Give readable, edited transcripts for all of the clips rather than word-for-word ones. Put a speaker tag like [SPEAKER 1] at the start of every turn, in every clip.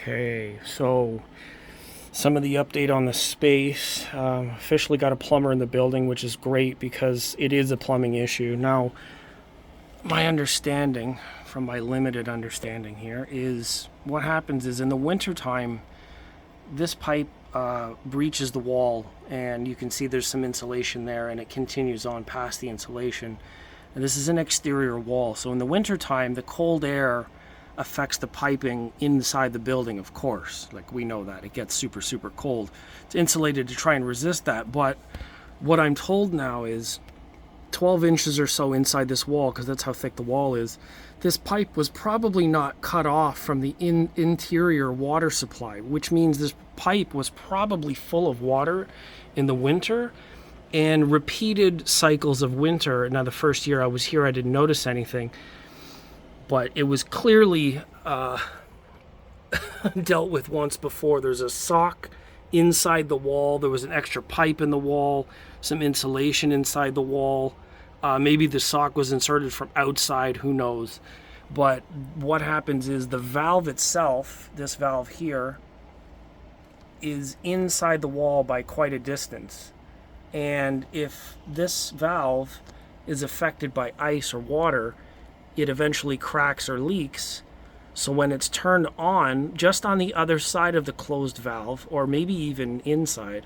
[SPEAKER 1] Okay, so some of the update on the space. Officially got a plumber in the building, which is great because it is a plumbing issue. Now, my understanding, from my limited understanding here, is what happens is in the wintertime, this pipe breaches the wall, and you can see there's some insulation there, and it continues on past the insulation. And this is an exterior wall, so in the wintertime, the cold air affects the piping inside the building, of course. Like, we know that. It gets super, super cold. It's insulated to try and resist that, but what I'm told now is 12 inches or so inside this wall, because that's how thick the wall is, this pipe was probably not cut off from the interior water supply, which means this pipe was probably full of water in the winter, and repeated cycles of winter. Now, the first year I was here, I didn't notice anything, but it was clearly dealt with once before. There's a sock inside the wall. There was an extra pipe in the wall, some insulation inside the wall. Maybe the sock was inserted from outside, who knows. But what happens is the valve itself, this valve here, is inside the wall by quite a distance. And if this valve is affected by ice or water, it eventually cracks or leaks. So when it's turned on, just on the other side of the closed valve, or maybe even inside,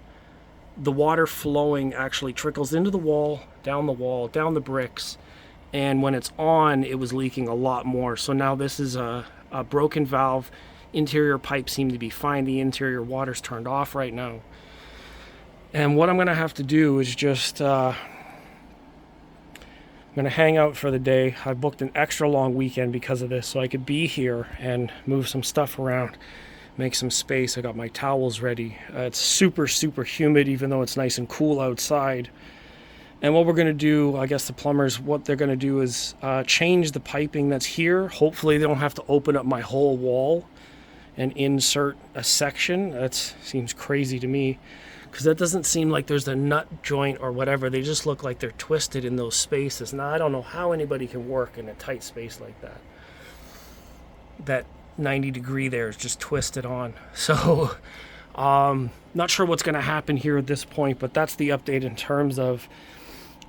[SPEAKER 1] the water flowing actually trickles into the wall, down the bricks, and when it's on, it was leaking a lot more. So now this is a broken valve. Interior pipes seem to be fine. The interior water's turned off right now. And what I'm going to have to do is just I'm going to hang out for the day. I booked an extra long weekend because of this, so I could be here and move some stuff around, make some space. I got my towels ready. It's super, super humid, even though it's nice and cool outside. And what we're going to do, I guess the plumbers, what they're going to do is change the piping that's here. Hopefully they don't have to open up my whole wall and insert a section. That seems crazy to me, because that doesn't seem like there's a nut joint or whatever. They just look like they're twisted in those spaces. Now, I don't know how anybody can work in a tight space like that. That 90 degree there is just twisted on. So, not sure what's going to happen here at this point, but that's the update in terms of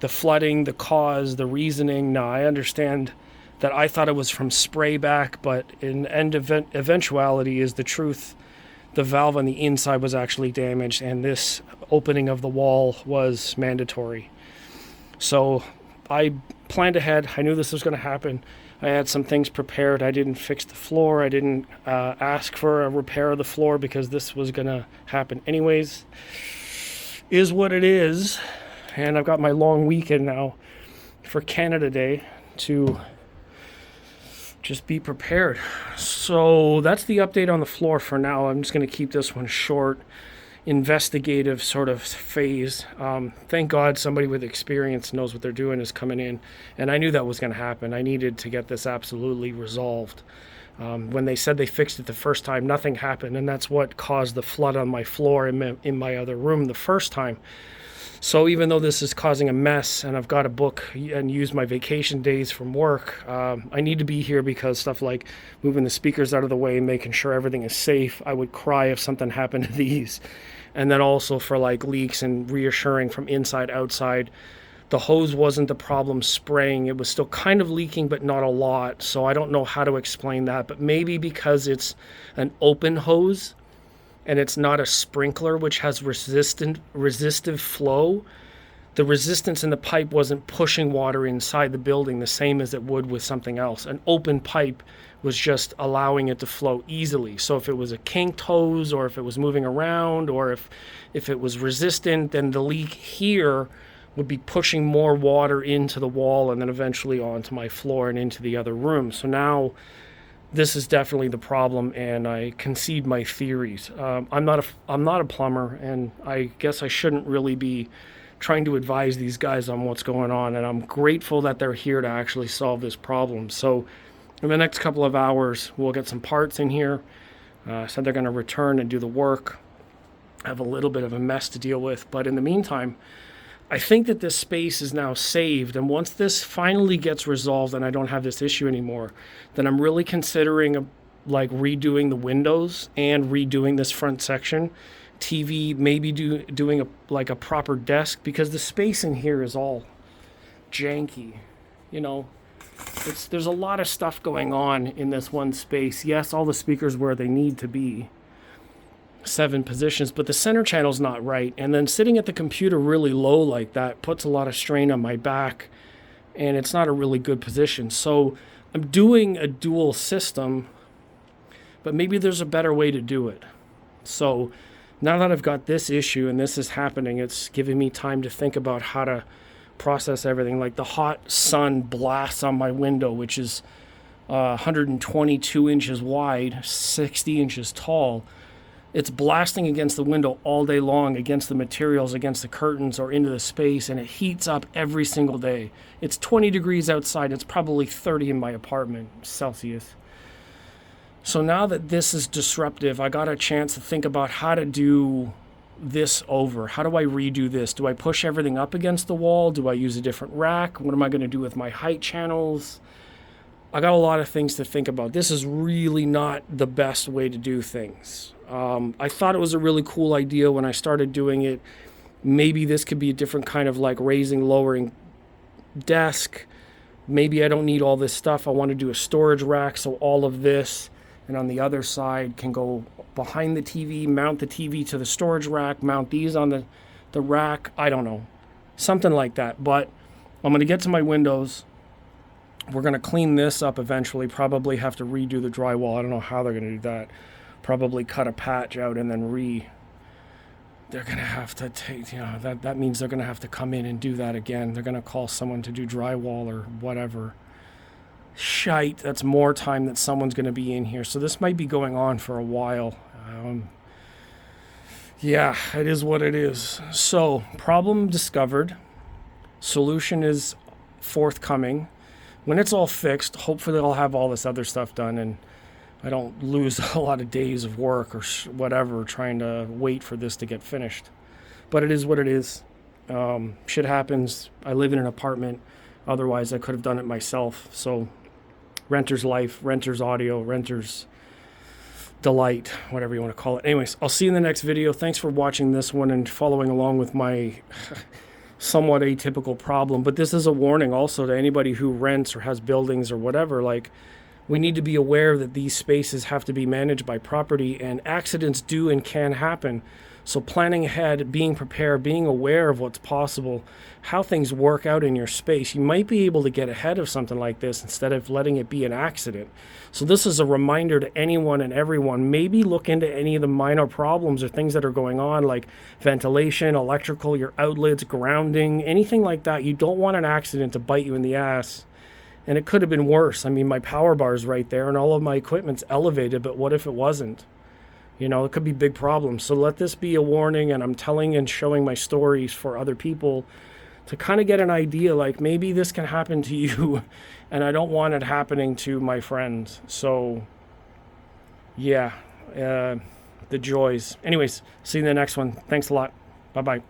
[SPEAKER 1] the flooding, the cause, the reasoning. Now, I understand that I thought it was from spray back, but in end eventuality is the truth. The valve on the inside was actually damaged, and this opening of the wall was mandatory. So I planned ahead. I knew this was going to happen. I had some things prepared. I didn't fix the floor. I didn't ask for a repair of the floor because this was going to happen anyways. Is what it is. And I've got my long weekend now for Canada Day to just be prepared. So that's the update on the floor for now. I'm just going to keep this one short, investigative sort of phase. Thank God somebody with experience knows what they're doing is coming in, and I knew that was going to happen. I needed to get this absolutely resolved. When they said they fixed it the first time, nothing happened, and that's what caused the flood on my floor in my other room the first time. So even though this is causing a mess and I've got to book and use my vacation days from work, I need to be here because stuff like moving the speakers out of the way and making sure everything is safe. I would cry if something happened to these. And then also for like leaks and reassuring from inside outside. The hose wasn't the problem spraying. It was still kind of leaking, but not a lot. So I don't know how to explain that, but maybe because it's an open hose and it's not a sprinkler, which has resistive flow, the resistance in the pipe wasn't pushing water inside the building the same as it would with something else. An open pipe was just allowing it to flow easily. So if it was a kinked hose, or if it was moving around, or if it was resistant, then the leak here would be pushing more water into the wall and then eventually onto my floor and into the other room. So now this is definitely the problem, and I concede my theories. I'm not a plumber, and I guess I shouldn't really be trying to advise these guys on what's going on, and I'm grateful that they're here to actually solve this problem. So in the next couple of hours, we'll get some parts in here. Said they're going to return and do the work. I have a little bit of a mess to deal with, but in the meantime, I think that this space is now saved, and once this finally gets resolved and I don't have this issue anymore, then I'm really considering like redoing the windows and redoing this front section. TV, maybe doing a proper desk, because the space in here is all janky. You know, there's a lot of stuff going on in this one space. Yes, all the speakers where they need to be, 7 positions, but the center channel's not right. And then sitting at the computer really low like that puts a lot of strain on my back, and it's not a really good position. So I'm doing a dual system, but maybe there's a better way to do it. So now that I've got this issue and this is happening, it's giving me time to think about how to process everything. Like the hot sun blasts on my window, which is 122 inches wide, 60 inches tall. It's blasting against the window all day long, against the materials, against the curtains, or into the space, and it heats up every single day. It's 20 degrees outside. It's probably 30 in my apartment, Celsius. So now that this is disruptive, I got a chance to think about how to do this over. How do I redo this? Do I push everything up against the wall? Do I use a different rack? What am I going to do with my height channels? I got a lot of things to think about. This is really not the best way to do things. I thought it was a really cool idea when I started doing it. Maybe this could be a different kind of like raising, lowering desk. Maybe I don't need all this stuff. I want to do a storage rack, so all of this and on the other side can go behind the TV, mount the TV to the storage rack, mount these on the rack. I don't know. Something like that. But I'm going to get to my windows. We're going to clean this up eventually. Probably have to redo the drywall. I don't know how they're going to do that. Probably cut a patch out and then they're going to have to take, that means they're going to have to come in and do that again. They're going to call someone to do drywall or whatever. Shite, that's more time that someone's going to be in here. So this might be going on for a while. Yeah, it is what it is. So, problem discovered. Solution is forthcoming. When it's all fixed, hopefully I'll have all this other stuff done and I don't lose a lot of days of work or whatever trying to wait for this to get finished. But it is what it is. Shit happens. I live in an apartment. Otherwise, I could have done it myself. So, renter's life, renter's audio, renter's delight, whatever you want to call it. Anyways, I'll see you in the next video. Thanks for watching this one and following along with my somewhat atypical problem. But this is a warning also to anybody who rents or has buildings or whatever. Like, we need to be aware that these spaces have to be managed by property, and accidents do and can happen. So planning ahead, being prepared, being aware of what's possible, how things work out in your space, you might be able to get ahead of something like this instead of letting it be an accident. So this is a reminder to anyone and everyone, maybe look into any of the minor problems or things that are going on, like ventilation, electrical, your outlets, grounding, anything like that. You don't want an accident to bite you in the ass. And it could have been worse. I mean, my power bar's right there and all of my equipment's elevated, but what if it wasn't? It could be big problems. So let this be a warning, and I'm telling and showing my stories for other people to kind of get an idea, like maybe this can happen to you, and I don't want it happening to my friends. So, yeah, the joys. Anyways, see you in the next one. Thanks a lot. Bye-bye.